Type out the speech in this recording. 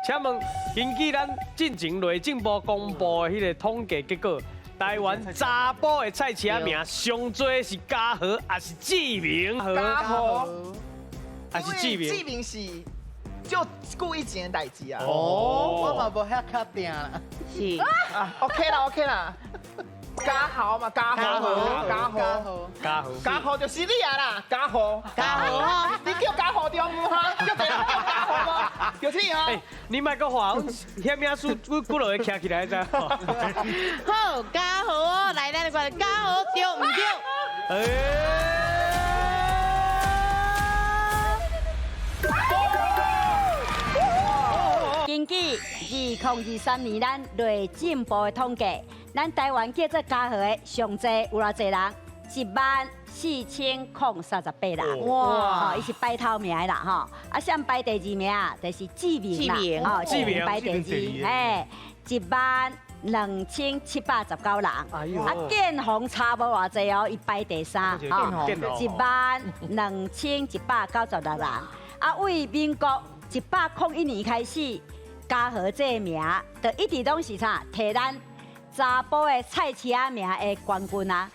请问，根据咱进前内政部公布的迄个统计结果，台湾查甫的菜市仔名上多是嘉禾还是志明？嘉禾，还是志明？志明是就故意前的代志啊。我嘛无遐确定啦。是啊，OK 啦，OK 啦。嘉豪嘛，嘉豪，嘉豪就是你啊啦，嘉豪，你叫嘉豪对唔哈？叫别人叫嘉豪吗？就是你哈。你莫个话，遐名书骨落会徛起来知？好，嘉豪哦，来咱个嘉豪对唔对？根据2023年咱内政部的统计，咱台湾叫做嘉禾的上济有偌济人？14038人。哇！伊是排头名的啦吼，啊，像排第2名啊，就是志明啦，志明排第2，嘿，12719人。啊，建宏差无偌济哦，伊排第3，吼，12196人。啊，为民国101年开始。嘉禾这个名，就一直拢是啥？摕咱查甫的菜市仔名的冠军啊！